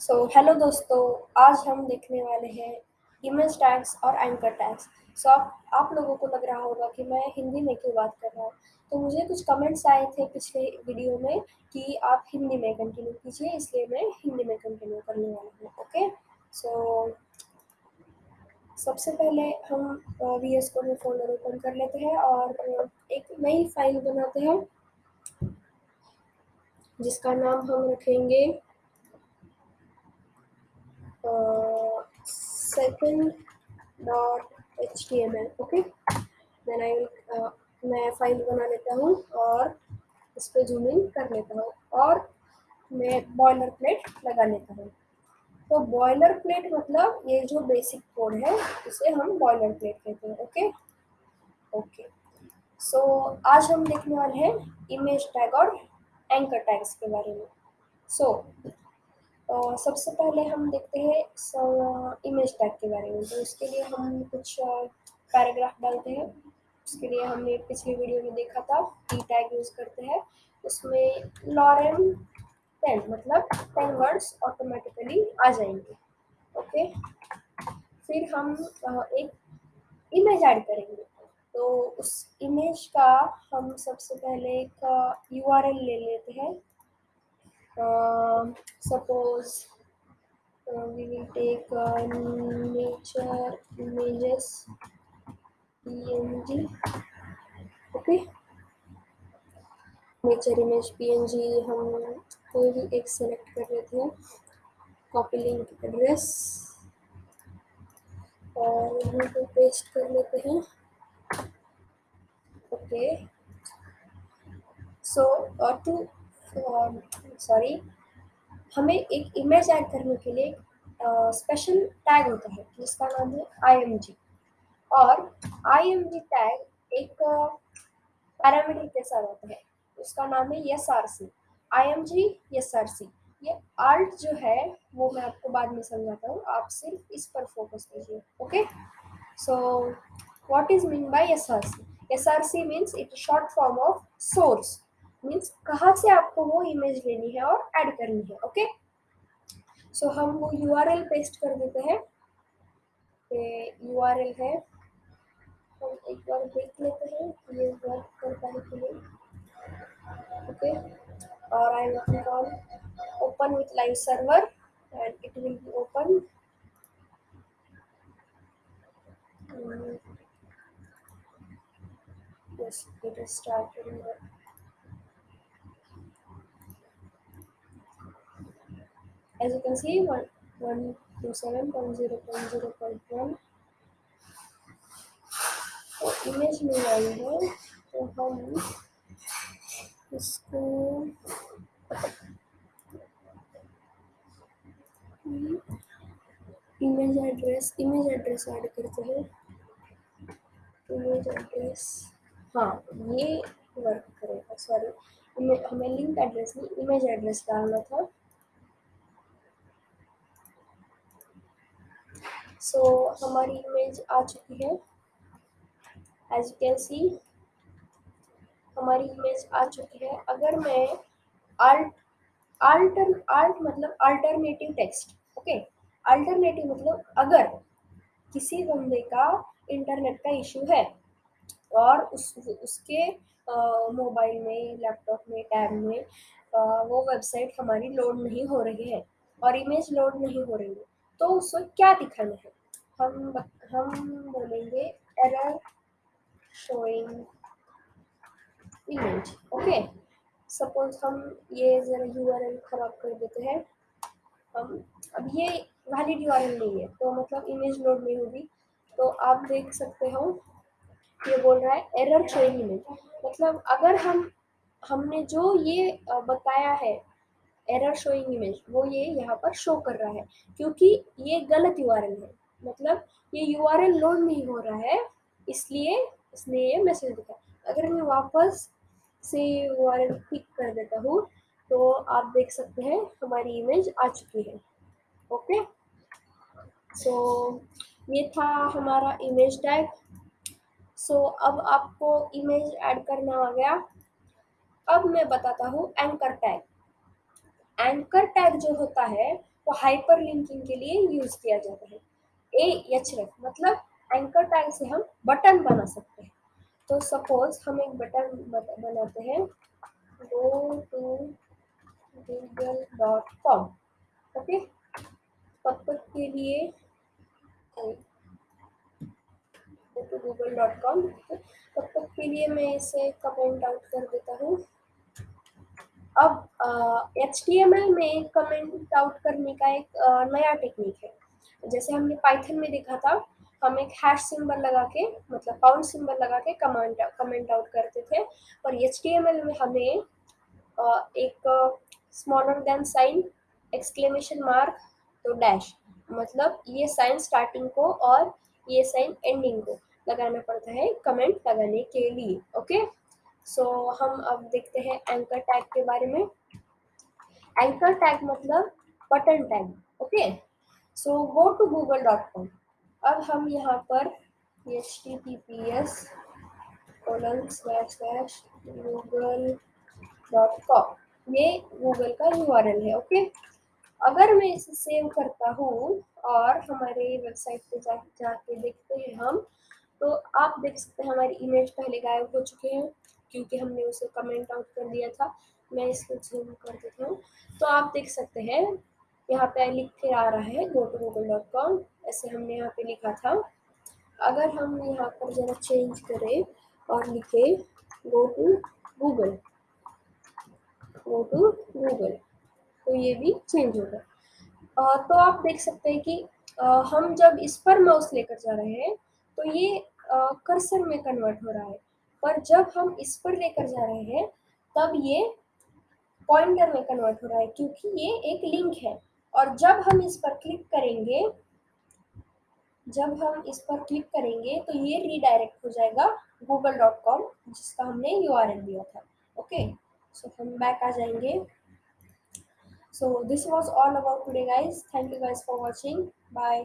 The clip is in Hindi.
हेलो दोस्तों, आज हम देखने वाले हैं इमेज टैग्स और एंकर टैग्स। आप लोगों को लग रहा होगा कि मैं हिंदी में क्यों बात कर रहा हूँ। तो मुझे कुछ कमेंट्स आए थे पिछले वीडियो में कि आप हिंदी में कंटिन्यू कीजिए, इसलिए मैं हिंदी में कंटिन्यू करने वाला हूँ। ओके, सो सबसे पहले हम वीएस कोड में फोल्डर ओपन कर लेते हैं और एक नई फाइल बनाते हैं जिसका नाम हम रखेंगे second.html। ओके, देन मैं फाइल बना लेता हूँ और इस पर जूम इन कर लेता हूँ और मैं बॉयलर प्लेट लगा लेता हूँ। तो बॉयलर प्लेट मतलब ये जो बेसिक कोड है उसे हम बॉयलर प्लेट कहते हैं। ओके ओके, सो आज हम देखने वाले हैं इमेज टैग और एंकर टैग्स के बारे में। सो सबसे पहले हम देखते हैं इमेज टैग के बारे में। तो उसके लिए हम कुछ पैराग्राफ डालते हैं। उसके लिए हमने पिछली वीडियो में देखा था टी टैग यूज करते हैं। उसमें लॉरेम 10 मतलब 10 वर्ड्स ऑटोमेटिकली आ जाएंगे। ओके, फिर हम एक इमेज ऐड करेंगे। तो उस इमेज का हम सबसे पहले एक यूआरएल ले लेते हैं। Suppose we will take nature images png। Okay, nature image png हम कोई भी एक सेलेक्ट कर लेते हैं, कॉपी लिंक एड्रेस और यहाँ पे पेस्ट कर लेते हैं। ओके, सो टू सॉरी, हमें एक इमेज ऐड करने के लिए स्पेशल टैग होता है जिसका नाम है img। और img टैग एक पैरामीटर के साथ आता है, उसका नाम है SRC। img SRC, ये आल्ट जो है वो मैं आपको बाद में समझाता हूँ, आप सिर्फ इस पर फोकस कीजिए। Okay, so what is mean by SRC? SRC means it short form of source, means कहाँ से आपको वो इमेज लेनी है और ऐड करनी है। ओके, सो हम वो यूआरएल पेस्ट कर देते हैं। यूआरएल है, हम एक बार देख लेते हैं कि ये वर्क करता है कि नहीं। ओके, और आई will on open with live server and it will be open। Yes, it is started now। As you can see 127.0.0.1 तो इमेज मिल आई है। तो हम इसको इमेज एड्रेस ऐड करते हैं। इमेज एड्रेस, हाँ ये वर्क करेगा। सॉरी, हमें लिंक एड्रेस नहीं इमेज एड्रेस डालना था। सो हमारी इमेज आ चुकी है। एज यू कैन सी हमारी इमेज आ चुकी है। अगर मैं आल्ट आल्ट मतलब अल्टरनेटिव टेक्स्ट। ओके, अल्टरनेटिव मतलब अगर किसी बंदे का इंटरनेट का इशू है और उसके मोबाइल में, लैपटॉप में, टैब में वो वेबसाइट हमारी लोड नहीं हो रही है और इमेज लोड नहीं हो रही है, तो उसको क्या दिखाना है? हम बोलेंगे error showing image. Okay, suppose हम ये जरा यूआरएल खराब कर देते हैं। हम अब ये वैलिड यूआरएल नहीं है तो मतलब इमेज लोड नहीं होगी। तो आप देख सकते हो ये बोल रहा है एरर शोइंग इमेज, मतलब अगर हमने जो ये बताया है एरर शोइंग इमेज वो ये यहाँ पर शो कर रहा है क्योंकि ये गलत यूआरएल है, मतलब ये यूआरएल लोड नहीं हो रहा है, इसलिए इसने ये मैसेज दिखा। अगर मैं वापस से यूआरएल पिक कर देता हूँ तो आप देख सकते हैं हमारी इमेज आ चुकी है। ओके, सो ये था हमारा इमेज टैग। सो अब आपको इमेज ऐड करना आ गया। अब मैं बताता हूँ एंकर टैग। एंकर टैग जो होता है तो हाइपर लिंकिंग के लिए यूज किया जाता है। AHREF मतलब एंकर टैग से हम बटन बना सकते हैं। तो सपोज हम एक बटन बनाते हैं, go to google.com। ओके, तब तक के लिए google.com, तब तक के लिए मैं इसे कमेंट आउट कर देता हूँ। अब HTML में कमेंट आउट करने का एक नया टेक्निक है। जैसे हमने पाइथन में देखा था, हम एक हैश सिंबल लगा के, मतलब पाउंड सिंबल लगा के कमेंट आउट करते थे। और HTML में हमें एक smaller than sign, exclamation mark, तो डैश, मतलब ये साइन स्टार्टिंग को और ये साइन एंडिंग को लगाना पड़ता है कमेंट लगाने के लिए। ओके, सो हम अब देखते हैं एंकर टैग के बारे में। एंकर टैग मतलब button tag. Okay, so go to google.com। अब हम यहाँ पर https://google.com, ये गूगल का URL है। ओके, अगर मैं इसे सेव करता हूँ और हमारे वेबसाइट पे जाके देखते हैं हम, तो आप देख सकते हैं हमारी इमेज पहले गायब हो चुके हैं क्योंकि हमने उसे कमेंट आउट कर दिया था। मैं इसको जूम कर देता हूँ, तो आप देख सकते हैं यहाँ पे लिख के आ रहा है go to google.com, ऐसे हमने यहाँ पे लिखा था। अगर हम यहाँ पर जरा चेंज करें और लिखे go to google, तो ये भी चेंज होगा। तो आप देख सकते हैं कि हम जब इस पर माउस लेकर जा रहे हैं तो ये कर्सर में कन्वर्ट हो रहा है, पर जब हम इस पर लेकर जा रहे हैं तब ये पॉइंटर में कन्वर्ट हो रहा है क्योंकि ये एक लिंक है। और जब हम इस पर क्लिक करेंगे तो ये रीडायरेक्ट हो जाएगा google.com, जिसका हमने URL दिया था। ओके, सो हम बैक आ जाएंगे। So this was all about today guys. Thank you guys for watching. Bye.